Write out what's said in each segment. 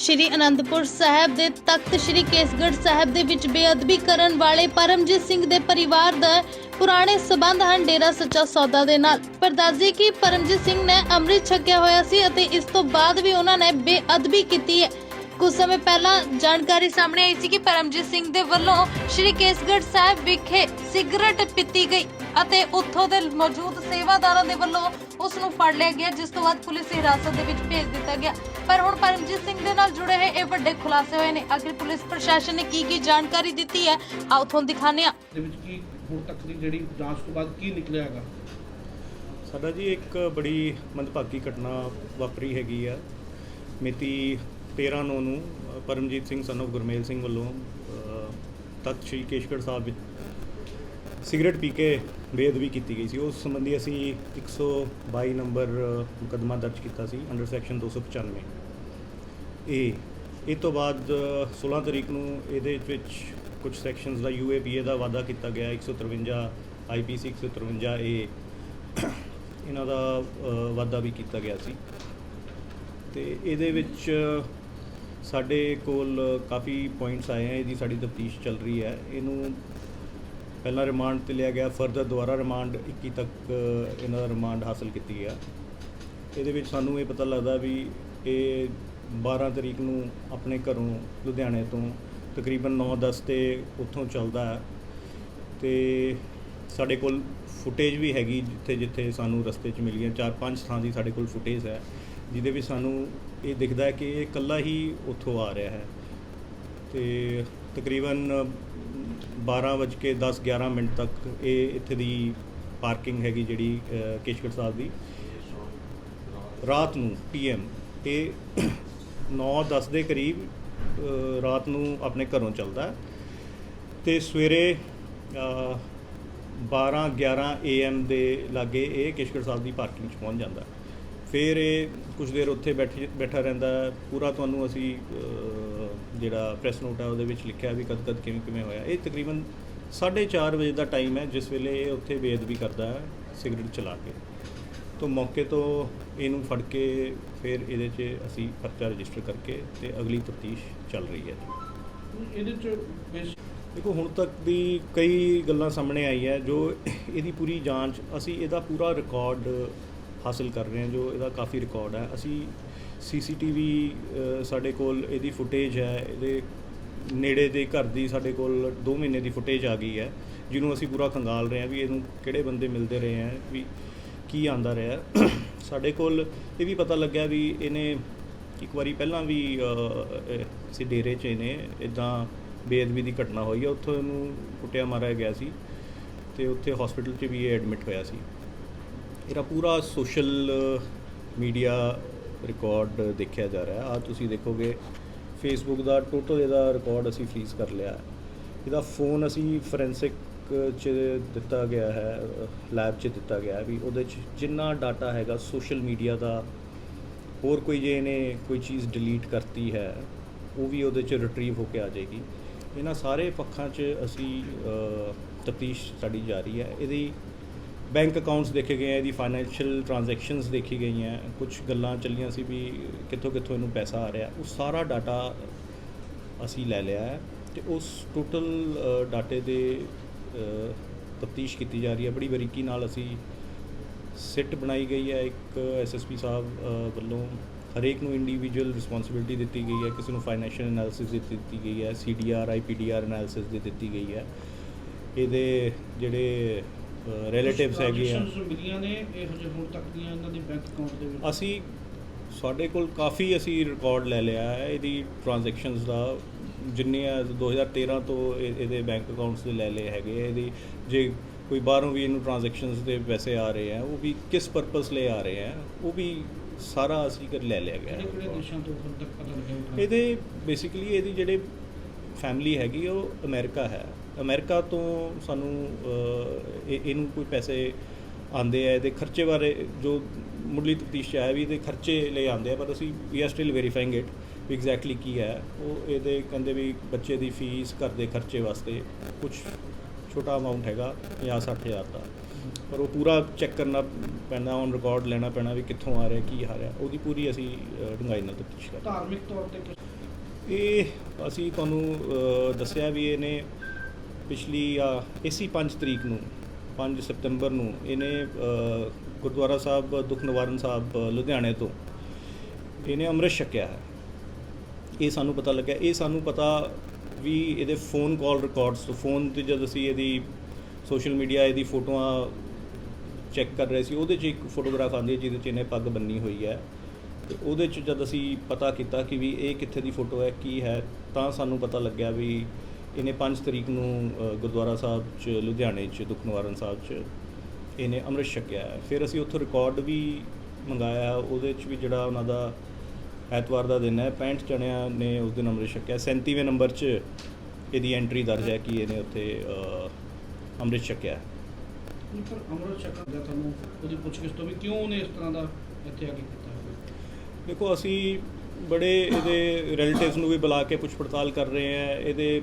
ਸ਼੍ਰੀ ਅਨੰਦਪੁਰ ਸਾਹਿਬ ਦੇ ਤਖਤ ਸ਼੍ਰੀ ਕੇਸਗੜ੍ਹ ਸਾਹਿਬ ਦੇ ਵਿੱਚ ਬੇਅਦਬੀ ਕਰਨ ਵਾਲੇ ਪਰਮਜੀਤ ਸਿੰਘ ਦੇ ਪਰਿਵਾਰ ਦਾ ਪੁਰਾਣੇ ਸਬੰਧ ਹਨ ਡੇਰਾ ਸੱਚਾ ਸੌਦਾ ਦੇ ਨਾਲ। ਪਰ ਦੱਸਦੇ ਕਿ ਪਰਮਜੀਤ ਸਿੰਘ ਨੇ ਅੰਮ੍ਰਿਤ ਛਕਿਆ ਹੋਇਆ ਸੀ ਅਤੇ ਇਸ ਤੋਂ ਬਾਅਦ ਵੀ ਉਹਨਾਂ ਨੇ ਬੇਅਦਬੀ ਕੀਤੀ ਹੈ। ਕੁਝ ਸਮੇਂ ਪਹਿਲਾਂ ਜਾਣਕਾਰੀ ਸਾਹਮਣੇ ਆਈ ਸੀ ਕਿ ਪਰਮਜੀਤ ਸਿੰਘ ਦੇ ਵੱਲੋਂ ਸ਼੍ਰੀ ਕੇਸਗੜ੍ਹ ਸਾਹਿਬ ਵਿਖੇ ਸਿਗਰਟ ਪੀਤੀ ਗਈ ਅਤੇ ਉੱਥੋਂ ਦੇ ਮੌਜੂਦ ਸੇਵਾਦਾਰਾਂ ਦੇ ਵੱਲੋਂ ਉਸ ਨੂੰ ਫੜ ਲਿਆ ਗਿਆ, ਜਿਸ ਤੋਂ ਬਾਅਦ ਪੁਲਿਸ ਹਿਰਾਸਤ ਦੇ ਵਿੱਚ ਭੇਜ ਦਿੱਤਾ ਗਿਆ। ਪਰ ਹੁਣ ਪਰਮਜੀਤ ਸਿੰਘ ਦੇ ਨਾਲ ਜੁੜੇ ਹੋਏ ਇਹ ਵੱਡੇ ਖੁਲਾਸੇ ਹੋਏ ਨੇ। ਆਖਿਰ ਪੁਲਿਸ ਪ੍ਰਸ਼ਾਸਨ ਨੇ ਕੀ ਜਾਣਕਾਰੀ ਦਿੱਤੀ ਹੈ, ਆਓ ਤੁਹਾਨੂੰ ਦਿਖਾਉਂਦੇ ਹਾਂ। ਦੇ ਵਿੱਚ ਕੀ ਹੁਣ ਤੱਕ ਦੀ ਜਿਹੜੀ ਜਾਂਚ ਤੋਂ ਬਾਅਦ ਕੀ ਨਿਕਲਿਆ ਹੈਗਾ? ਸਾਡਾ ਜੀ ਇੱਕ ਬੜੀ ਮੰਦਭਾਗੀ ਘਟਨਾ ਵਾਪਰੀ ਹੈਗੀ ਆ। ਮਿਤੀ 13/9 ਨੂੰ ਪਰਮਜੀਤ ਸਿੰਘ ਸਨ ਆਫ ਗੁਰਮੇਲ ਸਿੰਘ ਵੱਲੋਂ ਤਖਤ ਸ਼੍ਰੀ ਕੇਸਗੜ੍ਹ ਸਾਹਿਬ ਵਿੱਚ ਸਿਗਰਟ ਪੀ ਕੇ ਬੇਅਦਬੀ ਕੀਤੀ ਗਈ ਸੀ। ਉਸ ਸੰਬੰਧੀ ਅਸੀਂ 122 ਨੰਬਰ ਮੁਕੱਦਮਾ ਦਰਜ ਕੀਤਾ ਸੀ ਅੰਡਰ ਸੈਕਸ਼ਨ 295 ਇਹ ਤੋਂ ਬਾਅਦ 16 ਤਰੀਕ ਨੂੰ ਇਹਦੇ ਵਿੱਚ ਕੁਝ ਸੈਕਸ਼ਨਸ ਦਾ UAPA ਦਾ ਵਾਅਦਾ ਕੀਤਾ ਗਿਆ। 153 IPC 153 ਇਹਨਾਂ ਦਾ ਵਾਅਦਾ ਵੀ ਕੀਤਾ ਗਿਆ ਸੀ ਤੇ ਇਹਦੇ ਵਿੱਚ ਸਾਡੇ ਕੋਲ ਕਾਫੀ ਪੁਆਇੰਟਸ ਆਏ ਹੈ। ਇਹਦੀ ਸਾਡੀ ਤਫਤੀਸ਼ ਚੱਲ ਰਹੀ ਹੈ। ਇਹਨੂੰ ਪਹਿਲਾਂ ਰਿਮਾਂਡ ਤੇ ਲਿਆ ਗਿਆ, ਫਰਦਰ ਦੁਬਾਰਾ ਰਿਮਾਂਡ 21 ਤੱਕ ਇਹਨਾਂ ਦਾ ਰਿਮਾਂਡ ਹਾਸਲ ਕੀਤੀ ਗਿਆ। ਇਹਦੇ ਵਿੱਚ ਸਾਨੂੰ ਇਹ ਪਤਾ ਲੱਗਦਾ ਵੀ ਇਹ 12 ਤਰੀਕ ਨੂੰ ਆਪਣੇ ਘਰੋਂ ਲੁਧਿਆਣੇ ਤੋਂ ਤਕਰੀਬਨ 9-10 ਤੇ ਉੱਥੋਂ ਚੱਲਦਾ ਹੈ ਤੇ ਸਾਡੇ ਕੋਲ ਫੁਟੇਜ ਵੀ ਹੈਗੀ ਜਿੱਥੇ ਸਾਨੂੰ ਰਸਤੇ 'ਚ ਮਿਲੀਆਂ 4-5 ਥਾਂ ਦੀ ਸਾਡੇ ਕੋਲ ਫੁਟੇਜ ਹੈ, ਜਿਹਦੇ ਵਿੱਚ ਸਾਨੂੰ ਇਹ ਦਿਖਦਾ ਹੈ ਕਿ ਇਹ ਇਕੱਲਾ ਹੀ ਉੱਥੋਂ ਆ ਰਿਹਾ ਹੈ ਤੇ ਤਕਰੀਬਨ 12:10-11 ਤੱਕ ਇਹ ਇੱਥੇ ਦੀ ਪਾਰਕਿੰਗ ਹੈਗੀ ਜਿਹੜੀ ਕੇਸਗੜ੍ਹ ਸਾਹਿਬ ਦੀ ਰਾਤ ਨੂੰ PM ਇਹ 9-10 ਦੇ ਕਰੀਬ ਰਾਤ ਨੂੰ ਆਪਣੇ ਘਰੋਂ ਚੱਲਦਾ ਤੇ ਸਵੇਰੇ 12-11 AM ਦੇ ਲਾਗੇ ਇਹ ਕੇਸਗੜ੍ਹ ਸਾਹਿਬ ਦੀ ਪਾਰਕਿੰਗ 'ਚ ਪਹੁੰਚ ਜਾਂਦਾ। ਫਿਰ ਇਹ ਕੁਝ ਦੇਰ ਉੱਥੇ ਬੈਠਾ ਰਹਿੰਦਾ। ਪੂਰਾ ਤੁਹਾਨੂੰ ਅਸੀਂ ਜਿਹੜਾ ਪ੍ਰੈਸ ਨੋਟ ਹੈ ਉਹਦੇ ਵਿੱਚ ਲਿਖਿਆ ਵੀ ਕਦ ਕਿਵੇਂ ਹੋਇਆ। ਇਹ ਤਕਰੀਬਨ 4:30 ਵਜੇ ਦਾ ਟਾਈਮ ਹੈ ਜਿਸ ਵੇਲੇ ਇਹ ਉੱਥੇ ਬੇਅਦਬੀ ਕਰਦਾ ਹੈ ਸਿਗਰਟ ਚਲਾ ਕੇ। ਤੋਂ ਮੌਕੇ ਤੋਂ ਇਹਨੂੰ ਫੜ ਕੇ ਫਿਰ ਇਹਦੇ 'ਚ ਅਸੀਂ ਪਰਚਾ ਰਜਿਸਟਰ ਕਰਕੇ ਤੇ ਅਗਲੀ ਤਫਤੀਸ਼ ਚੱਲ ਰਹੀ ਹੈ। ਇਹਦੇ 'ਚ ਦੇਖੋ ਹੁਣ ਤੱਕ ਦੀ ਕਈ ਗੱਲਾਂ ਸਾਹਮਣੇ ਆਈ ਹੈ ਜੋ ਇਹਦੀ ਪੂਰੀ ਜਾਂਚ ਅਸੀਂ ਇਹਦਾ ਪੂਰਾ ਰਿਕਾਰਡ ਹਾਸਲ ਕਰ ਰਹੇ ਹਾਂ। ਜੋ ਇਹਦਾ ਕਾਫੀ ਰਿਕਾਰਡ ਹੈ। ਅਸੀਂ CCTV ਸਾਡੇ ਕੋਲ ਇਹਦੀ ਫੁਟੇਜ ਹੈ। ਇਹਦੇ ਨੇੜੇ ਦੇ ਘਰ ਦੀ ਸਾਡੇ ਕੋਲ 2 ਮਹੀਨੇ ਦੀ ਫੁਟੇਜ ਆ ਗਈ ਹੈ, ਜਿਹਨੂੰ ਅਸੀਂ ਪੂਰਾ ਖੰਗਾਲ ਰਹੇ ਹਾਂ ਵੀ ਇਹਨੂੰ ਕਿਹੜੇ ਬੰਦੇ ਮਿਲਦੇ ਰਹੇ ਹੈ, ਵੀ ਕੀ ਆਂਦਾ ਰਿਹਾ। ਸਾਡੇ ਕੋਲ ਇਹ ਵੀ ਪਤਾ ਲੱਗਿਆ ਵੀ ਇਹਨੇ ਇੱਕ ਵਾਰੀ ਪਹਿਲਾਂ ਵੀ ਕਿਸੇ ਡੇਰੇ 'ਚ ਇਹਨੇ ਇੱਦਾਂ ਬੇਅਦਬੀ ਦੀ ਘਟਨਾ ਹੋਈ ਹੈ, ਉੱਥੋਂ ਇਹਨੂੰ ਕੁੱਟਿਆ ਮਾਰਿਆ ਗਿਆ ਸੀ ਤੇ ਉੱਥੇ ਹਸਪੀਟਲ 'ਚ ਵੀ ਇਹ ਐਡਮਿਟ ਹੋਇਆ ਸੀ। ਇਹਦਾ ਪੂਰਾ ਸੋਸ਼ਲ ਮੀਡੀਆ ਰਿਕਾਰਡ ਦੇਖਿਆ ਜਾ ਰਿਹਾ। ਆ ਤੁਸੀਂ ਦੇਖੋਗੇ ਫੇਸਬੁੱਕ ਦਾ ਟੋਟਲ ਇਹਦਾ ਰਿਕਾਰਡ ਅਸੀਂ ਫ੍ਰੀਜ਼ ਕਰ ਲਿਆ। ਇਹਦਾ ਫੋਨ ਅਸੀਂ ਫੋਰੈਂਸਿਕ 'ਚ ਦਿੱਤਾ ਗਿਆ ਹੈ, ਲੈਬ 'ਚ ਦਿੱਤਾ ਗਿਆ ਵੀ ਉਹਦੇ 'ਚ ਜਿੰਨਾ ਡਾਟਾ ਹੈਗਾ ਸੋਸ਼ਲ ਮੀਡੀਆ ਦਾ, ਹੋਰ ਕੋਈ ਜੇ ਇਹਨੇ ਕੋਈ ਚੀਜ਼ ਡਿਲੀਟ ਕਰਤੀ ਹੈ ਉਹ ਵੀ ਉਹਦੇ 'ਚ ਰਿਟਰੀਵ ਹੋ ਕੇ ਆ ਜਾਏਗੀ। ਇਹਨਾਂ ਸਾਰੇ ਪੱਖਾਂ 'ਚ ਅਸੀਂ ਤਫਤੀਸ਼ ਸਾਡੀ ਜਾਰੀ ਹੈ। ਇਹਦੀ ਬੈਂਕ ਅਕਾਊਂਟਸ ਦੇਖੇ ਗਏ, ਇਹਦੀ ਫਾਈਨੈਂਸ਼ੀਅਲ ਟ੍ਰਾਂਜੈਕਸ਼ਨਸ ਦੇਖੀ ਗਈਆਂ, ਕੁਝ ਗੱਲਾਂ ਚੱਲੀਆਂ ਸੀ ਵੀ ਕਿੱਥੋਂ ਇਹਨੂੰ ਪੈਸਾ ਆ ਰਿਹਾ, ਉਹ ਸਾਰਾ ਡਾਟਾ ਅਸੀਂ ਲੈ ਲਿਆ ਹੈ ਤੇ ਉਸ ਟੋਟਲ ਡਾਟੇ ਦੇ ਤਫਤੀਸ਼ ਕੀਤੀ ਜਾ ਰਹੀ ਹੈ। ਬੜੀ ਬਰੀਕੀ ਨਾਲ ਅਸੀਂ ਸਿੱਟ ਬਣਾਈ ਗਈ ਹੈ। ਇੱਕ SSP ਸਾਹਿਬ ਵੱਲੋਂ ਹਰੇਕ ਨੂੰ ਇੰਡੀਵਿਜੂਅਲ ਰਿਸਪੌਂਸਿਬਿਲਿਟੀ ਦਿੱਤੀ ਗਈ ਹੈ। ਕਿਸੇ ਨੂੰ ਫਾਈਨੈਂਸ਼ੀਅਲ ਐਨਾਲਿਸਿਸ ਦਿੱਤੀ ਗਈ ਹੈ, CDR IPDR ਐਨਾਲਿਸਿਸ ਦੀ ਦਿੱਤੀ ਗਈ ਹੈ। ਇਹਦੇ ਜਿਹੜੇ ਰਿਲੇਟਿਵਸ ਹੈਗੇ ਆ ਮਿਲੀਆਂ ਨੇ ਇਹੋ ਜਿਹੇ ਹੁਣ ਤੱਕ ਦੀਆਂ ਇਹਨਾਂ ਦੇ ਬੈਂਕ ਅਕਾਊਂਟ ਦੇ ਵਿੱਚ ਅਸੀਂ ਸਾਡੇ ਕੋਲ ਕਾਫੀ ਅਸੀਂ ਰਿਕਾਰਡ ਲੈ ਲਿਆ ਹੈ ਇਹਦੀ ਟ੍ਰਾਂਜੈਕਸ਼ਨਸ ਦਾ। ਜਿੰਨੇ 2013 ਤੋਂ ਇਹਦੇ ਬੈਂਕ ਅਕਾਊਂਟਸ ਦੇ ਲੈ ਲਏ ਹੈਗੇ। ਇਹਦੀ ਜੇ ਕੋਈ ਬਾਹਰੋਂ ਵੀ ਇਹਨੂੰ ਟ੍ਰਾਂਜੈਕਸ਼ਨਸ ਦੇ ਪੈਸੇ ਆ ਰਹੇ ਆ, ਉਹ ਵੀ ਕਿਸ ਪਰਪਸ ਲਈ ਆ ਰਹੇ ਆ, ਉਹ ਵੀ ਸਾਰਾ ਅਸੀਂ ਲੈ ਲਿਆ ਗਿਆ। ਦੇਸ਼ਾਂ ਤੋਂ ਹੁਣ ਤੱਕ ਪਤਾ ਲੱਗਿਆ ਇਹਦੇ ਬੇਸਿਕਲੀ ਇਹਦੀ ਜਿਹੜੇ ਫੈਮਿਲੀ ਹੈਗੀ ਉਹ ਅਮਰੀਕਾ ਹੈ। ਅਮਰੀਕਾ ਤੋਂ ਸਾਨੂੰ ਇਹਨੂੰ ਕੋਈ ਪੈਸੇ ਆਉਂਦੇ ਆ। ਇਹਦੇ ਖਰਚੇ ਬਾਰੇ ਜੋ ਮੁੱਢਲੀ ਤਫਤੀਸ਼ 'ਚ ਆਇਆ ਵੀ ਇਹਦੇ ਖਰਚੇ ਲਈ ਆਉਂਦੇ ਆ, ਪਰ ਅਸੀਂ we are still verifying it ਵੀ ਐਗਜ਼ੈਕਟਲੀ ਕੀ ਹੈ। ਉਹ ਇਹਦੇ ਕਹਿੰਦੇ ਵੀ ਬੱਚੇ ਦੀ ਫੀਸ, ਘਰ ਦੇ ਖਰਚੇ ਵਾਸਤੇ ਕੁਝ ਛੋਟਾ ਅਮਾਊਂਟ ਹੈਗਾ 50-60 ਹਜ਼ਾਰ ਦਾ, ਪਰ ਉਹ ਪੂਰਾ ਚੈੱਕ ਕਰਨਾ ਪੈਣਾ, ਔਨ ਰਿਕਾਰਡ ਲੈਣਾ ਪੈਣਾ ਵੀ ਕਿੱਥੋਂ ਆ ਰਿਹਾ, ਕੀ ਆ ਰਿਹਾ। ਉਹਦੀ ਪੂਰੀ ਅਸੀਂ ਡੂੰਘਾਈ ਨਾਲ ਤਫਤੀਸ਼ ਕਰਦੇ। ਧਾਰਮਿਕ ਤੌਰ 'ਤੇ ਇਹ ਅਸੀਂ ਤੁਹਾਨੂੰ ਦੱਸਿਆ ਵੀ ਇਹਨੇ ਪਿਛਲੀ ਇਸੀ 5 ਤਰੀਕ ਨੂੰ 5 ਸਤੰਬਰ ਨੂੰ ਇਹਨੇ ਗੁਰਦੁਆਰਾ ਸਾਹਿਬ ਦੁੱਖ ਨਿਵਾਰਨ ਸਾਹਿਬ ਲੁਧਿਆਣੇ ਤੋਂ ਇਹਨੇ ਅੰਮ੍ਰਿਤ ਛਕਿਆ ਹੈ। ਇਹ ਸਾਨੂੰ ਪਤਾ ਲੱਗਿਆ। ਇਹ ਸਾਨੂੰ ਪਤਾ ਵੀ ਇਹਦੇ ਫੋਨ ਕਾਲ ਰਿਕਾਰਡਸ ਤੋਂ ਫੋਨ 'ਤੇ ਜਦ ਅਸੀਂ ਇਹਦੀ ਸੋਸ਼ਲ ਮੀਡੀਆ ਇਹਦੀ ਫੋਟੋਆਂ ਚੈੱਕ ਕਰ ਰਹੇ ਸੀ, ਉਹਦੇ 'ਚ ਇੱਕ ਫੋਟੋਗ੍ਰਾਫ ਆਉਂਦੀ ਹੈ ਜਿਹਦੇ 'ਚ ਇਹਨੇ ਪੱਗ ਬੰਨੀ ਹੋਈ ਹੈ। ਤੇ ਉਹਦੇ 'ਚ ਜਦ ਅਸੀਂ ਪਤਾ ਕੀਤਾ ਕਿ ਵੀ ਇਹ ਕਿੱਥੇ ਦੀ ਫੋਟੋ ਹੈ ਕੀ ਹੈ, ਤਾਂ ਸਾਨੂੰ ਪਤਾ ਲੱਗਿਆ ਵੀ ਇਹਨੇ 5 ਤਰੀਕ ਨੂੰ ਗੁਰਦੁਆਰਾ ਸਾਹਿਬ 'ਚ ਲੁਧਿਆਣੇ 'ਚ ਦੁੱਖ ਨਿਵਾਰਨ ਸਾਹਿਬ 'ਚ ਇਹਨੇ ਅੰਮ੍ਰਿਤ ਛਕਿਆ ਹੈ। ਫਿਰ ਅਸੀਂ ਉੱਥੋਂ ਰਿਕਾਰਡ ਵੀ ਮੰਗਾਇਆ, ਉਹਦੇ 'ਚ ਵੀ ਜਿਹੜਾ ਉਹਨਾਂ ਦਾ ਐਤਵਾਰ ਦਾ ਦਿਨ ਹੈ 65 ਜਣਿਆਂ ਨੇ ਉਸ ਦਿਨ ਅੰਮ੍ਰਿਤ ਛਕਿਆ। 37ਵੇਂ ਨੰਬਰ 'ਚ ਇਹਦੀ ਐਂਟਰੀ ਦਰਜ ਹੈ ਕਿ ਇਹਨੇ ਉੱਥੇ ਅੰਮ੍ਰਿਤ ਛਕਿਆ ਹੈ। ਨਹੀਂ, ਪਰ ਅੰਮ੍ਰਿਤ ਛਕਣ ਦਾ ਤੁਹਾਨੂੰ ਉਹਦੀ ਪੁੱਛਗਿੱਛ ਤੋਂ ਵੀ ਕਿਉਂ ਉਹਨੇ ਇਸ ਤਰ੍ਹਾਂ ਦਾ ਇੱਥੇ ਆ ਕੇ ਕੀਤਾ? ਦੇਖੋ, ਅਸੀਂ ਬੜੇ ਇਹਦੇ ਰਿਲੇਟਿਵਸ ਨੂੰ ਵੀ ਬੁਲਾ ਕੇ ਪੁੱਛ ਪੜਤਾਲ ਕਰ ਰਹੇ ਹਾਂ। ਇਹਦੇ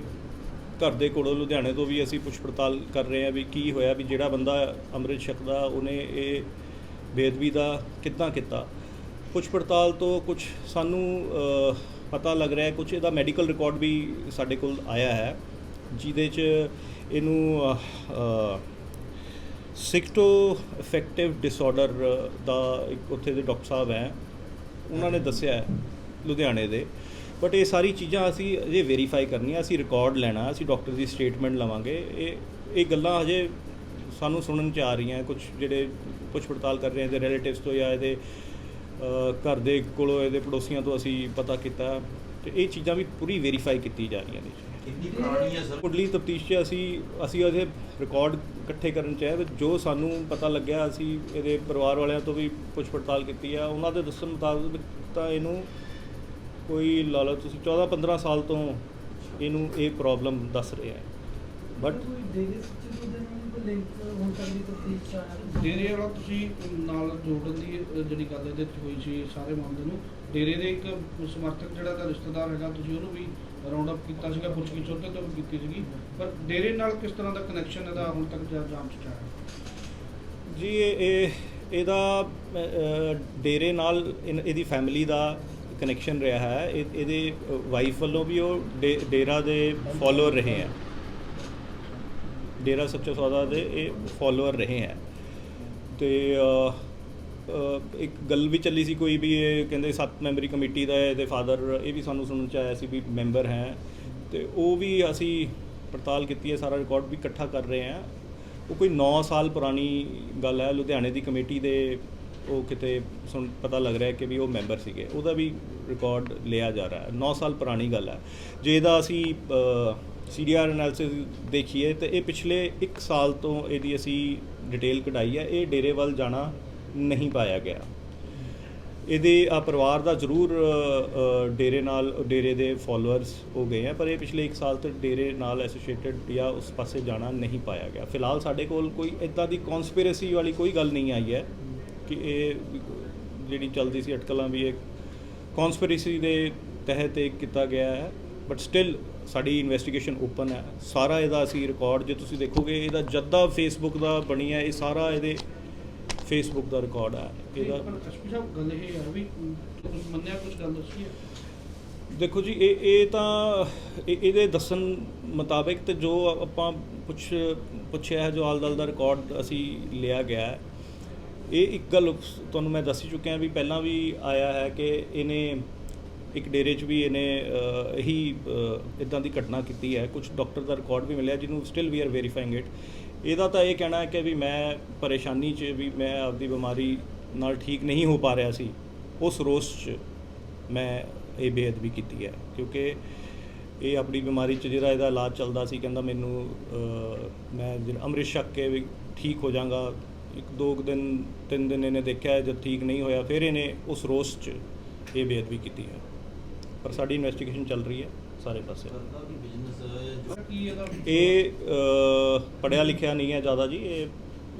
ਘਰ ਦੇ ਕੋਲੋਂ ਲੁਧਿਆਣੇ ਤੋਂ ਵੀ ਅਸੀਂ ਪੁੱਛ ਪੜਤਾਲ ਕਰ ਰਹੇ ਹਾਂ ਵੀ ਕੀ ਹੋਇਆ, ਵੀ ਜਿਹੜਾ ਬੰਦਾ ਅੰਮ੍ਰਿਤ ਛਕਦਾ ਉਹਨੇ ਇਹ ਬੇਅਦਬੀ ਦਾ ਕਿੱਦਾਂ ਕੀਤਾ। ਪੁੱਛ ਪੜਤਾਲ ਤੋਂ ਕੁਝ ਸਾਨੂੰ ਪਤਾ ਲੱਗ ਰਿਹਾ, ਕੁਝ ਇਹਦਾ ਮੈਡੀਕਲ ਰਿਕਾਰਡ ਵੀ ਸਾਡੇ ਕੋਲ ਆਇਆ ਹੈ ਜਿਹਦੇ 'ਚ ਇਹਨੂੰ ਸਿਕਟੋ ਇਫੈਕਟਿਵ ਡਿਸਆਰਡਰ ਦਾ ਇੱਕ ਉੱਥੇ ਦੇ ਡਾਕਟਰ ਸਾਹਿਬ ਹੈ, ਉਹਨਾਂ ਨੇ ਦੱਸਿਆ ਲੁਧਿਆਣੇ ਦੇ। ਬਟ ਇਹ ਸਾਰੀ ਚੀਜ਼ਾਂ ਅਸੀਂ ਅਜੇ ਵੈਰੀਫਾਈ ਕਰਨੀਆਂ, ਅਸੀਂ ਰਿਕਾਰਡ ਲੈਣਾ, ਅਸੀਂ ਡਾਕਟਰ ਦੀ ਸਟੇਟਮੈਂਟ ਲਵਾਂਗੇ। ਇਹ ਗੱਲਾਂ ਹਜੇ ਸਾਨੂੰ ਸੁਣਨ 'ਚ ਆ ਰਹੀਆਂ। ਕੁਝ ਜਿਹੜੇ ਪੁੱਛ ਪੜਤਾਲ ਕਰ ਰਹੇ ਇਹਦੇ ਰਿਲੇਟਿਵਸ ਤੋਂ ਜਾਂ ਇਹਦੇ ਘਰ ਦੇ ਕੋਲੋਂ ਇਹਦੇ ਪੜੋਸੀਆਂ ਤੋਂ ਅਸੀਂ ਪਤਾ ਕੀਤਾ, ਤੇ ਇਹ ਚੀਜ਼ਾਂ ਵੀ ਪੂਰੀ ਵੈਰੀਫਾਈ ਕੀਤੀ ਜਾ ਰਹੀਆਂ ਨੇ। ਕਿੰਨੀ ਪੁਰਾਣੀ ਹੈ ਸਰ? ਮੁੱਢਲੀ ਤਫਤੀਸ਼ 'ਚ ਅਸੀਂ ਉਹਦੇ ਰਿਕਾਰਡ ਇਕੱਠੇ ਕਰਨ 'ਚ ਹੈ। ਜੋ ਸਾਨੂੰ ਪਤਾ ਲੱਗਿਆ, ਅਸੀਂ ਇਹਦੇ ਪਰਿਵਾਰ ਵਾਲਿਆਂ ਤੋਂ ਵੀ ਪੁੱਛ ਪੜਤਾਲ ਕੀਤੀ ਆ। ਉਹਨਾਂ ਦੇ ਦੱਸਣ ਮੁਤਾਬਕ ਤਾਂ ਇਹਨੂੰ ਕੋਈ ਲਾ ਲਓ ਤੁਸੀਂ 14-15 ਸਾਲ ਤੋਂ ਇਹਨੂੰ ਇਹ ਪ੍ਰੋਬਲਮ ਦੱਸ ਰਿਹਾ ਹੈ। ਬਟ ਡੇਰੇ ਵਾਲਾ ਤੁਸੀਂ ਨਾਲ ਜੋੜਨ ਦੀ ਜਿਹੜੀ ਗੱਲ ਇਹਦੇ 'ਚ ਹੋਈ ਸੀ ਸਾਰੇ ਮਾਮਲੇ ਨੂੰ, ਡੇਰੇ ਦੇ ਇੱਕ ਸਮਰਥਕ ਜਿਹੜਾ ਦਾ ਰਿਸ਼ਤੇਦਾਰ ਹੈਗਾ, ਤੁਸੀਂ ਉਹਨੂੰ ਵੀ ਰਾਉਂਡ ਅਪ ਕੀਤਾ ਸੀਗਾ, ਪੁੱਛਗਿੱਛ ਉਹਦੇ ਤੋਂ ਵੀ ਕੀਤੀ ਸੀਗੀ, ਪਰ ਡੇਰੇ ਨਾਲ ਕਿਸ ਤਰ੍ਹਾਂ ਦਾ ਕਨੈਕਸ਼ਨ ਇਹਦਾ ਹੁਣ ਤੱਕ ਜਾਂਚ 'ਚ ਆਇਆ? ਜੀ ਇਹਦਾ ਡੇਰੇ ਨਾਲ ਇਹਦੀ ਫੈਮਿਲੀ ਦਾ ਕਨੈਕਸ਼ਨ ਰਿਹਾ ਹੈ। ਇਹਦੇ ਵਾਈਫ ਵੱਲੋਂ ਵੀ ਉਹ ਡੇਰਾ ਦੇ ਫੋਲੋਅਰ ਰਹੇ ਹੈ, ਡੇਰਾ ਸੱਚਾ ਸੌਦਾ ਦੇ ਇਹ ਫੋਲੋਅਰ ਰਹੇ ਹੈ। ਤੇ ਇੱਕ ਗੱਲ ਵੀ ਚੱਲੀ ਸੀ ਕੋਈ ਵੀ, ਇਹ ਕਹਿੰਦੇ 7 ਮੈਂਬਰੀ ਕਮੇਟੀ ਦਾ ਇਹਦੇ ਫਾਦਰ, ਇਹ ਵੀ ਸਾਨੂੰ ਸੁਣਨ 'ਚ ਆਇਆ ਸੀ ਵੀ ਮੈਂਬਰ ਹੈ। ਤੇ ਉਹ ਵੀ ਅਸੀਂ ਪੜਤਾਲ ਕੀਤੀ ਹੈ, ਸਾਰਾ ਰਿਕਾਰਡ ਵੀ ਇਕੱਠਾ ਕਰ ਰਹੇ ਹਾਂ। ਉਹ ਕੋਈ 9 ਸਾਲ ਪੁਰਾਣੀ ਗੱਲ ਹੈ, ਲੁਧਿਆਣੇ ਦੀ ਕਮੇਟੀ ਦੇ ਉਹ ਕਿਤੇ ਪਤਾ ਲੱਗ ਰਿਹਾ ਕਿ ਵੀ ਉਹ ਮੈਂਬਰ ਸੀਗੇ, ਉਹਦਾ ਵੀ ਰਿਕਾਰਡ ਲਿਆ ਜਾ ਰਿਹਾ ਹੈ। 9 ਸਾਲ ਪੁਰਾਣੀ ਗੱਲ ਹੈ। ਜੇ ਇਹਦਾ ਅਸੀਂ CDR ਐਨਾਲਿਸਿਸ ਦੇਖੀਏ ਤਾਂ ਇਹ ਪਿਛਲੇ 1 ਸਾਲ ਤੋਂ ਇਹਦੀ ਅਸੀਂ ਡਿਟੇਲ ਕਢਾਈ ਹੈ। ਇਹ ਡੇਰੇ ਵੱਲ ਜਾਣਾ ਨਹੀਂ ਪਾਇਆ ਗਿਆ। ਇਹਦੇ ਪਰਿਵਾਰ ਦਾ ਜ਼ਰੂਰ ਡੇਰੇ ਦੇ ਫੋਲੋਅਰਸ ਹੋ ਗਏ ਹੈ, ਪਰ ਇਹ ਪਿਛਲੇ 1 ਸਾਲ ਤੋਂ ਡੇਰੇ ਨਾਲ ਐਸੋਸੀਏਟਡ ਜਾਂ ਉਸ ਪਾਸੇ ਜਾਣਾ ਨਹੀਂ ਪਾਇਆ ਗਿਆ। ਫਿਲਹਾਲ ਸਾਡੇ ਕੋਲ ਕੋਈ ਇੱਦਾਂ ਦੀ ਕੌਨਸਪੀਰੇਸੀ ਵਾਲੀ ਕੋਈ ਗੱਲ ਨਹੀਂ ਆਈ ਹੈ ਕਿ ਇਹ ਜਿਹੜੀ ਚੱਲਦੀ ਸੀ ਅਟਕਲਾਂ ਵੀ ਇਹ ਕੌਨਸਪੀਰੇਸੀ ਦੇ ਤਹਿਤ ਇਹ ਕੀਤਾ ਗਿਆ ਹੈ। ਬਟ ਸਟਿਲ ਸਾਡੀ ਇਨਵੈਸਟੀਗੇਸ਼ਨ ਓਪਨ ਹੈ। ਸਾਰਾ ਇਹਦਾ ਅਸੀਂ ਰਿਕਾਰਡ ਜੇ ਤੁਸੀਂ ਦੇਖੋਗੇ, ਇਹਦਾ ਜਦ ਦਾ ਫੇਸਬੁੱਕ ਦਾ ਬਣੀ ਹੈ, ਇਹ ਸਾਰਾ ਇਹਦੇ ਫੇਸਬੁੱਕ ਦਾ ਰਿਕਾਰਡ ਹੈ ਇਹਦਾ। ਐਸਪੀ ਸਾਹਿਬ, ਗੱਲ ਇਹ ਹੈ ਵੀ ਕੁਝ ਮੰਨਿਆ, ਕੁਝ ਗੱਲ ਦੱਸੀ ਹੈ? ਦੇਖੋ ਜੀ, ਇਹ ਤਾਂ ਇਹਦੇ ਦੱਸਣ ਮੁਤਾਬਿਕ ਤੇ ਜੋ ਆਪਾਂ ਪੁੱਛਿਆ ਹੈ, ਜੋ ਆਲ-ਦਲ ਦਾ ਰਿਕਾਰਡ ਅਸੀਂ ਲਿਆ ਗਿਆ ਹੈ, ਇਹ ਇੱਕ ਗੱਲ ਤੁਹਾਨੂੰ ਮੈਂ ਦੱਸ ਹੀ ਚੁੱਕਿਆ ਵੀ ਪਹਿਲਾਂ ਵੀ ਆਇਆ ਹੈ ਕਿ ਇਹਨੇ ਇੱਕ ਡੇਰੇ 'ਚ ਵੀ ਇਹਨੇ ਇਹੀ ਇੱਦਾਂ ਦੀ ਘਟਨਾ ਕੀਤੀ ਹੈ। ਕੁਝ ਡਾਕਟਰ ਦਾ ਰਿਕਾਰਡ ਵੀ ਮਿਲਿਆ ਜਿਹਨੂੰ still we are verifying it. ਇਹਦਾ ਤਾਂ ਇਹ ਕਹਿਣਾ ਹੈ ਕਿ ਵੀ ਮੈਂ ਪਰੇਸ਼ਾਨੀ 'ਚ ਵੀ ਮੈਂ ਆਪਦੀ ਬਿਮਾਰੀ ਨਾਲ ਠੀਕ ਨਹੀਂ ਹੋ ਪਾ ਰਿਹਾ ਸੀ, ਉਸ ਰੋਸ 'ਚ ਮੈਂ ਇਹ ਬੇਅਦਬੀ ਕੀਤੀ ਹੈ। ਕਿਉਂਕਿ ਇਹ ਆਪਣੀ ਬਿਮਾਰੀ 'ਚ ਜਿਹੜਾ ਇਹਦਾ ਇਲਾਜ ਚੱਲਦਾ ਸੀ, ਕਹਿੰਦਾ ਮੈਨੂੰ ਮੈਂ ਅੰਮ੍ਰਿਤ ਛਕ ਕੇ ਵੀ ਠੀਕ ਹੋ ਜਾਵਾਂਗਾ। 1-2 ਦਿਨ 3 ਦਿਨ ਇਹਨੇ ਦੇਖਿਆ, ਜਦ ਠੀਕ ਨਹੀਂ ਹੋਇਆ ਫਿਰ ਇਹਨੇ ਉਸ ਰੋਸ 'ਚ ਇਹ ਬੇਅਦਬੀ ਕੀਤੀ ਹੈ। ਪਰ ਸਾਡੀ ਇਨਵੈਸਟੀਗੇਸ਼ਨ ਚੱਲ ਰਹੀ ਹੈ ਸਾਰੇ ਪਾਸੇ। ਇਹ ਪੜ੍ਹਿਆ ਲਿਖਿਆ ਨਹੀਂ ਹੈ ਜ਼ਿਆਦਾ ਜੀ, ਇਹ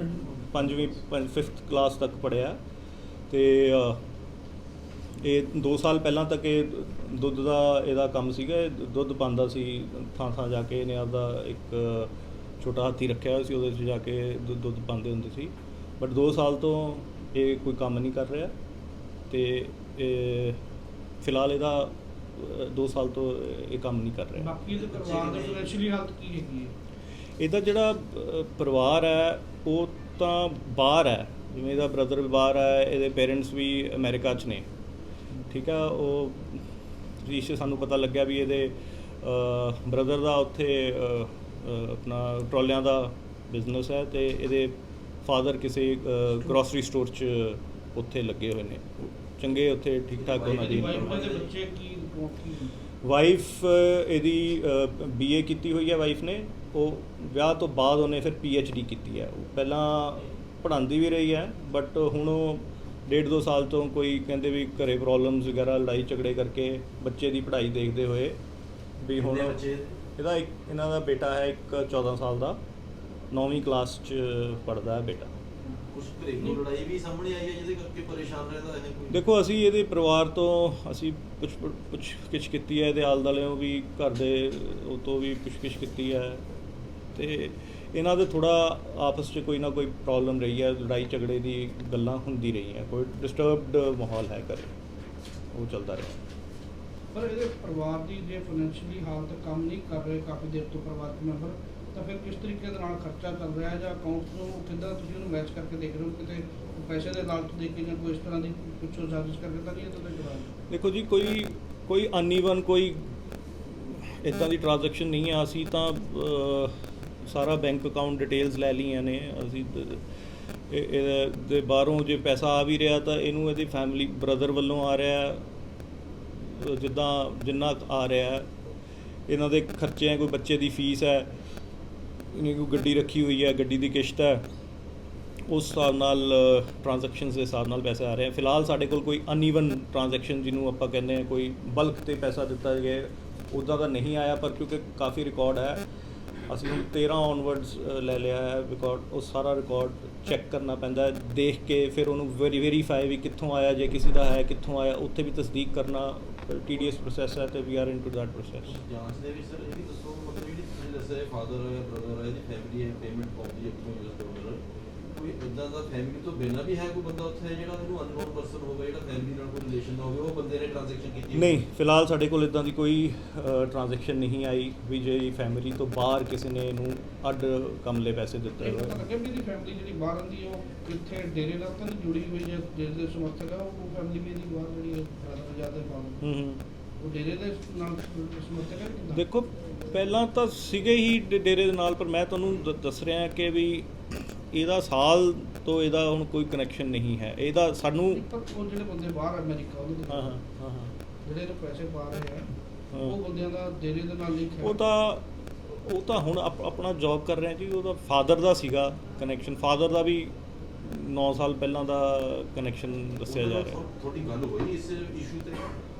5th ਕਲਾਸ ਤੱਕ ਪੜ੍ਹਿਆ। ਤੇ ਇਹ 2 ਸਾਲ ਪਹਿਲਾਂ ਤੱਕ ਇਹ ਦੁੱਧ ਦਾ ਇਹਦਾ ਕੰਮ ਸੀਗਾ, ਦੁੱਧ ਪਾਉਂਦਾ ਸੀ ਥਾਂ ਜਾ ਕੇ। ਇਹਨੇ ਆਪਦਾ ਇੱਕ ਛੋਟਾ ਹਾਥੀ ਰੱਖਿਆ ਹੋਇਆ ਸੀ, ਉਹਦੇ 'ਚ ਜਾ ਕੇ ਦੁੱਧ ਪਾਉਂਦੇ ਹੁੰਦੇ ਸੀ। ਬਟ 2 ਸਾਲ ਤੋਂ ਇਹ ਕੋਈ ਕੰਮ ਨਹੀਂ ਕਰ ਰਿਹਾ। ਤੇ ਫਿਲਹਾਲ ਇਹਦਾ 2 ਸਾਲ ਤੋਂ ਇਹ ਕੰਮ ਨਹੀਂ ਕਰ ਰਿਹਾ। ਬਾਕੀ ਇਹਦੇ ਪਰਿਵਾਰ ਦੀ ਫਾਈਨੈਂਸ਼ੀਅਲੀ ਹਾਲਤ ਕੀ ਹੈਗੀ ਹੈ? ਇਹਦਾ ਜਿਹੜਾ ਪਰਿਵਾਰ ਹੈ ਉਹ ਤਾਂ ਬਾਹਰ ਹੈ, ਜਿਵੇਂ ਇਹਦਾ ਬ੍ਰਦਰ ਬਾਹਰ ਹੈ, ਇਹਦੇ ਪੇਰੈਂਟਸ ਵੀ ਅਮਰੀਕਾ 'ਚ ਨੇ, ਠੀਕ ਆ। ਉਹ ਰਿਸ਼ਤੇ ਸਾਨੂੰ ਪਤਾ ਲੱਗਿਆ ਵੀ ਇਹਦੇ ਬ੍ਰਦਰ ਦਾ ਉੱਥੇ ਆਪਣਾ ਟਰਾਲਿਆਂ ਦਾ ਬਿਜ਼ਨਸ ਹੈ ਅਤੇ ਇਹਦੇ ਫਾਦਰ ਕਿਸੇ ਗਰੋਸਰੀ ਸਟੋਰ 'ਚ ਉੱਥੇ ਲੱਗੇ ਹੋਏ ਨੇ, ਚੰਗੇ ਉੱਥੇ ਠੀਕ ਠਾਕ ਉਹਨਾਂ ਦੀ ਬੱਚੇ ਕੀ ਵਾਈਫ ਇਹਦੀ BA ਕੀਤੀ ਹੋਈ ਹੈ ਵਾਈਫ ਨੇ। ਉਹ ਵਿਆਹ ਤੋਂ ਬਾਅਦ ਉਹਨੇ ਫਿਰ PhD ਕੀਤੀ ਹੈ। ਉਹ ਪਹਿਲਾਂ ਪੜ੍ਹਾਉਂਦੀ ਵੀ ਰਹੀ ਹੈ, ਬਟ ਹੁਣ ਉਹ 1.5-2 ਸਾਲ ਤੋਂ ਕੋਈ ਕਹਿੰਦੇ ਵੀ ਘਰੇ ਪ੍ਰੋਬਲਮਸ ਵਗੈਰਾ ਲੜਾਈ ਝਗੜੇ ਕਰਕੇ ਬੱਚੇ ਦੀ ਪੜ੍ਹਾਈ ਦੇਖਦੇ ਹੋਏ ਵੀ ਹੁਣ ਇਹਨਾਂ ਦਾ ਬੇਟਾ ਹੈ ਇੱਕ 14 ਸਾਲ ਦਾ, 9ਵੀਂ ਕਲਾਸ 'ਚ ਪੜ੍ਹਦਾ ਹੈ ਬੇਟਾ। ਕੁਝ ਘਰੇਲੂ ਲੜਾਈ ਵੀ ਸਾਹਮਣੇ ਆਈ ਹੈ ਜਿਹਦੇ ਕਰਕੇ ਪਰੇਸ਼ਾਨ ਰਹਿੰਦਾ ਹੈ ਕੋਈ? ਦੇਖੋ ਅਸੀਂ ਇਹਦੇ ਪਰਿਵਾਰ ਤੋਂ ਅਸੀਂ ਪੁੱਛ ਕੀਤੀ ਹੈ, ਇਹਦੇ ਆਲੇ ਦੁਆਲਿਓਂ ਵੀ ਘਰ ਦੇ ਉਹ ਤੋਂ ਵੀ ਪੁੱਛ ਕੀਤੀ ਹੈ ਅਤੇ ਇਹਨਾਂ ਦੇ ਥੋੜ੍ਹਾ ਆਪਸ 'ਚ ਕੋਈ ਨਾ ਕੋਈ ਪ੍ਰੋਬਲਮ ਰਹੀ ਹੈ, ਲੜਾਈ ਝਗੜੇ ਦੀ ਗੱਲਾਂ ਹੁੰਦੀ ਰਹੀਆਂ, ਕੋਈ ਡਿਸਟਰਬਡ ਮਾਹੌਲ ਹੈ ਘਰੇ, ਉਹ ਚੱਲਦਾ ਰਿਹਾ। ਪਰ ਇਹਦੇ ਪਰਿਵਾਰ ਦੀ ਜੇ ਫਾਈਨੈਂਸ਼ੀਅਲੀ ਹਾਲਤ ਕੰਮ ਨਹੀਂ ਕਰ ਰਹੇ ਕਾਫੀ ਦੇਰ ਤੋਂ ਪਰਿਵਾਰਕ ਮੈਂਬਰ, ਤਾਂ ਫਿਰ ਕਿਸ ਤਰੀਕੇ ਦੇ ਨਾਲ ਖਰਚਾ ਕਰ ਰਿਹਾ ਹੈ ਜਾਂ ਅਕਾਊਂਟ ਨੂੰ ਕਿੱਦਾਂ ਤੁਸੀਂ ਉਹਨੂੰ ਮੈਚ ਕਰਕੇ ਦੇਖ ਰਹੇ ਹੋ? ਕਿਤੇ ਪੈਸੇ ਦੇ ਲਾਲਚ ਦੇ ਕੇ ਜਾਂ ਕੋਈ ਇਸ ਤਰ੍ਹਾਂ ਦੀ ਪਿੱਛੋਂ ਸਾਜ਼ਿਸ਼ ਕਰਕੇ ਤਾਂ ਨਹੀਂ ਇਹ ਤੁਹਾਡੇ ਜਵਾਬ? ਦੇਖੋ ਜੀ, ਕੋਈ ਅਨਈਵਨ ਕੋਈ ਇੱਦਾਂ ਦੀ ਟ੍ਰਾਂਜੈਕਸ਼ਨ ਨਹੀਂ ਆ। ਅਸੀਂ ਤਾਂ ਸਾਰਾ ਬੈਂਕ ਅਕਾਊਂਟ ਡਿਟੇਲਸ ਲੈ ਲਈਆਂ ਨੇ ਅਸੀਂ। ਇਹਦੇ ਬਾਹਰੋਂ ਜੇ ਪੈਸਾ ਆ ਵੀ ਰਿਹਾ ਤਾਂ ਇਹਨੂੰ ਇਹਦੀ ਫੈਮਿਲੀ ਬ੍ਰਦਰ ਵੱਲੋਂ ਆ ਰਿਹਾ, ਜਿੰਨਾ ਆ ਰਿਹਾ ਇਹਨਾਂ ਦੇ ਖਰਚੇ ਹੈ, ਕੋਈ ਬੱਚੇ ਦੀ ਫੀਸ ਹੈ, ਇਹਨੇ ਕੋਈ ਗੱਡੀ ਰੱਖੀ ਹੋਈ ਹੈ, ਗੱਡੀ ਦੀ ਕਿਸ਼ਤ ਹੈ, ਉਸ ਹਿਸਾਬ ਨਾਲ ਟ੍ਰਾਂਜੈਕਸ਼ਨਸ ਦੇ ਹਿਸਾਬ ਨਾਲ ਪੈਸੇ ਆ ਰਹੇ। ਫਿਲਹਾਲ ਸਾਡੇ ਕੋਲ ਕੋਈ ਅਨਈਵਨ ਟ੍ਰਾਂਜੈਕਸ਼ਨ ਜਿਹਨੂੰ ਆਪਾਂ ਕਹਿੰਦੇ ਹਾਂ ਕੋਈ ਬਲਕ 'ਤੇ ਪੈਸਾ ਦਿੱਤਾ ਗਿਆ ਉੱਦਾਂ ਦਾ ਨਹੀਂ ਆਇਆ, ਪਰ ਕਿਉਂਕਿ ਕਾਫੀ ਰਿਕਾਰਡ ਹੈ ਅਸੀਂ ਹੁਣ 13 ਔਨਵਰਡਸ ਲੈ ਲਿਆ ਹੈ ਰਿਕਾਰਡ। ਉਹ ਸਾਰਾ ਰਿਕਾਰਡ ਚੈੱਕ ਕਰਨਾ ਪੈਂਦਾ ਦੇਖ ਕੇ, ਫਿਰ ਉਹਨੂੰ ਵੈਰੀਫਾਈ ਵੀ ਕਿੱਥੋਂ ਆਇਆ, ਜੇ ਕਿਸੇ ਦਾ ਹੈ ਕਿੱਥੋਂ ਆਇਆ, ਉੱਥੇ ਵੀ ਤਸਦੀਕ ਕਰਨਾ tedious ਪ੍ਰੋਸੈਸ ਹੈ ਅਤੇ we are into that process. ਜਾਂਚ ਦੇ ਵਿੱਚ ਸਰ ਇਹ ਵੀ ਦੱਸੋ, ਮਤਲਬ ਜਿਹੜੀ ਤੁਸੀਂ ਦੱਸਿਆ ਫਾਦਰ ਹੈ, ਬ੍ਰਦਰ ਹੈ, ਇਹਦੀ ਫੈਮਿਲੀ ਹੈ, ਪੇਮੈਂਟ ਪਾਉਂਦੀ ਹੈ ਕਿਉਂ ਯੂਐਸ ਡਾਲਰ, ਕੋਈ ਇੱਦਾਂ ਦਾ ਫੈਮਿਲੀ ਤੋਂ ਬਿਨਾਂ ਵੀ ਹੈ ਕੋਈ ਬੰਦਾ ਉੱਥੇ ਜਿਹੜਾ ਇਹਨੂੰ ਅਨਨੋਨ ਪਰਸਨ ਹੋਵੇ, ਜਿਹੜਾ ਫੈਮਿਲੀ ਨਾਲ ਕੋਈ ਰਿਲੇਸ਼ਨ ਨਾ ਹੋਵੇ, ਉਹ ਬੰਦੇ ਨੇ ਟ੍ਰਾਂਜੈਕਸ਼ਨ ਕੀਤੀ? ਨਹੀਂ, ਫਿਲਹਾਲ ਸਾਡੇ ਕੋਲ ਇੱਦਾਂ ਦੀ ਕੋਈ ਟ੍ਰਾਂਜੈਕਸ਼ਨ ਨਹੀਂ ਆਈ ਵੀ ਜੇ ਫੈਮਿਲੀ ਤੋਂ ਬਾਹਰ ਕਿਸੇ ਨੇ ਇਹਨੂੰ ਅੱਡ ਕੰਮ ਲਈ ਪੈਸੇ ਦਿੱਤੇ ਹੋਏ। ਪਤਾ ਲੱਗਿਆ ਵੀ ਇਹਦੀ ਫੈਮਿਲੀ ਜਿਹੜੀ ਬਾਹਰ ਰਹਿੰਦੀ ਹੈ ਉਹ ਕਿੱਥੇ ਡੇਰੇ ਨਾਲ ਤਾਂ ਨਹੀਂ ਜੁੜੀ ਹੋਈ, ਜਾਂ ਡੇਰੇ ਦੇ ਸਮਰਥਕ ਹੈ ਉਹ ਫੈਮਿਲੀ ਵੀ ਇਹਦੀ ਬਾਹਰ ਜਿਹੜੀ ਜ਼ਿਆਦਾ ਪਾਉਂਦੀ ਉਹ ਡੇਰੇ ਦੇ ਨਾਲ ਸਮਰਥਕ ਹੈ ਕਿੱਦਾਂ? ਦੇਖੋ ਪਹਿਲਾਂ ਤਾਂ ਸੀਗੇ ਹੀ ਡੇਰੇ ਦੇ ਨਾਲ, ਪਰ ਮੈਂ ਤੁਹਾਨੂੰ ਦੱਸ ਰਿਹਾ ਕਿ ਵੀ ਇਹਦਾ ਸਾਲ ਤੋਂ ਇਹਦਾ ਹੁਣ ਕੋਈ ਕਨੈਕਸ਼ਨ ਨਹੀਂ ਹੈ ਇਹਦਾ ਸਾਨੂੰ। ਪਰ ਉਹ ਜਿਹੜੇ ਬੰਦੇ ਬਾਹਰ ਅਮਰੀਕਾ ਉਹਦੇ ਹਾਂ ਜਿਹੜੇ ਇਹਨੂੰ ਪੈਸੇ ਪਾ ਰਹੇ ਆ ਉਹ ਬੰਦਿਆਂ ਦਾ ਡੇਰੇ ਦੇ ਨਾਲ ਲਿੰਕ ਹੈ? ਉਹ ਤਾਂ ਹੁਣ ਆਪਣਾ ਜੌਬ ਕਰ ਰਹੇ ਜੀ। ਉਹਦਾ ਫਾਦਰ ਦਾ ਸੀਗਾ ਕਨੈਕਸ਼ਨ, ਫਾਦਰ ਦਾ ਵੀ 9 ਸਾਲ ਪਹਿਲਾਂ ਦਾ ਕਨੈਕਸ਼ਨ ਦੱਸਿਆ ਜਾ ਰਿਹਾ। ਤੁਹਾਡੀ ਗੱਲ ਹੋਈ ਇਸ ਇਸ਼ੂ ਤੇ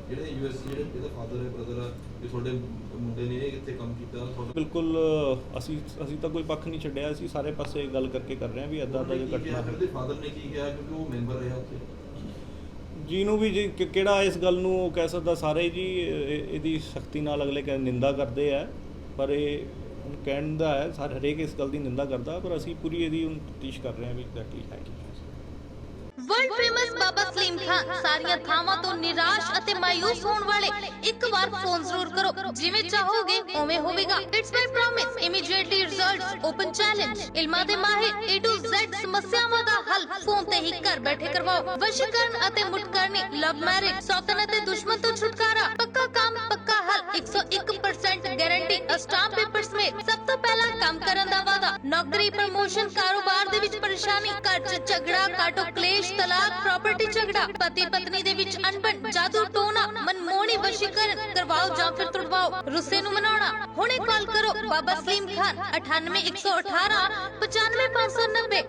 ਜਿਹੜੇ ਯੂਐਸ ਜਿਹੜੇ ਇਹਦਾ ਫਾਦਰ ਹੈ, ਬ੍ਰਦਰ ਹੈ, ਕਿ ਤੁਹਾਡੇ ਮੁੰਡੇ ਨੇ ਇਹ ਕਿੱਥੇ ਕੰਮ ਕੀਤਾ? ਬਿਲਕੁਲ ਅਸੀਂ ਤਾਂ ਕੋਈ ਪੱਖ ਨਹੀਂ ਛੱਡਿਆ, ਅਸੀਂ ਸਾਰੇ ਪਾਸੇ ਗੱਲ ਕਰਕੇ ਕਰ ਰਹੇ ਹਾਂ ਵੀ ਇੱਦਾਂ ਦਾ ਜੋ ਘਟਨਾ ਹੈ। ਉਹਦੇ ਫਾਦਰ ਨੇ ਕੀ ਕਿਹਾ ਕਿਉਂਕਿ ਉਹ ਮੈਂਬਰ ਰਿਹਾ ਉੱਥੇ? ਜਿਹਨੂੰ ਵੀ ਜੀ ਕਿਹੜਾ ਇਸ ਗੱਲ ਨੂੰ ਉਹ ਕਹਿ ਸਕਦਾ, ਸਾਰੇ ਜੀ ਇਹਦੀ ਸਖਤੀ ਨਾਲ ਅਗਲੇ ਨਿੰਦਾ ਕਰਦੇ ਆ, ਪਰ ਇਹ ਕਹਿਣ ਦਾ ਹੈ ਹਰੇਕ ਇਸ ਗੱਲ ਦੀ ਨਿੰਦਾ ਕਰਦਾ, ਪਰ ਅਸੀਂ ਪੂਰੀ ਇਹਦੀ ਹੁਣ ਤਫਤੀਸ਼ ਕਰ ਰਹੇ ਹਾਂ ਵੀ ਐਗਜ਼ੈਕਟਲੀ ਹੈ ਕੀ। ਵਰਲਡ ਫੇਮਸ ਬਾਬਾ ਸਲੀਮ ਖਾਨ ਸਾਰੀਆਂ ਥਾਵਾਂ ਤੋਂ ਨਿਰਾਸ਼ ਅਤੇ ਮਾਇੂਸ ਹੋਣ ਵਾਲੇ ਇੱਕ ਵਾਰ ਫੋਨ ਜ਼ਰੂਰ ਕਰੋ, ਜਿਵੇਂ ਚਾਹੋਗੇ ਉਵੇਂ ਹੋਵੇਗਾ। It's my promise, immediately results, open challenge, ਇਲਮਾਂ ਦੇ ਮਾਹਿਰ A to Z ਸਮੱਸਿਆਵਾਂ ਦਾ ਹੱਲ ਫੋਨ ਤੇ ਹੀ ਘਰ ਬੈਠੇ ਕਰਵਾਓ। ਵਸ਼ੀਕਰਨ ਅਤੇ ਮੁਟਕਰਨੀ, ਲਵ ਮੈਰਿਜ, ਸੌਤਨ ਅਤੇ ਦੁਸ਼ਮਣ ਤੋਂ ਛੁਟਕਾਰਾ, ਪੱਕਾ ਕੰਮ ਪੱਕਾ ਹੱਲ, 101% ਗਾਰੰਟੀ, ਸਟਾਂਪ ਪੇਪਰ ਸਮੇਤ। ਸਭ ਤੋਂ ਪਹਿਲਾਂ ਕੰਮ ਕਰਨ ਦਾ ਵਾਅਦਾ, ਨੌਕਰੀ, ਪ੍ਰਮੋਸ਼ਨ, ਕਾਰੋਬਾਰ ਦੇ ਵਿੱਚ ਪਰੇਸ਼ਾਨੀ, ਘਰ 'ਚ ਝਗੜਾ, ਕਾਟੋ ਕਲੇਸ਼, ਤਲਾਕ, ਪ੍ਰਾਪਰਟੀ ਝਗੜਾ, ਪਤੀ ਪਤਨੀ ਦੇ ਵਿੱਚ ਅਣਬਣ, ਜਾਦੂ ਟੋਨਾ, ਮਨਮੋਹਣੀ ਵਸ਼ੀਕਰਨ ਕਰਵਾਓ ਜਾਂ ਫਿਰ ਤੁੜਵਾਓ, ਰੁੱਸੇ ਨੂੰ ਮਨਾਉਣਾ। ਹੁਣੇ ਕਾਲ ਕਰੋ ਬਾਬਾ ਸਲੀਮ ਖਾਨ 98 118 95 590।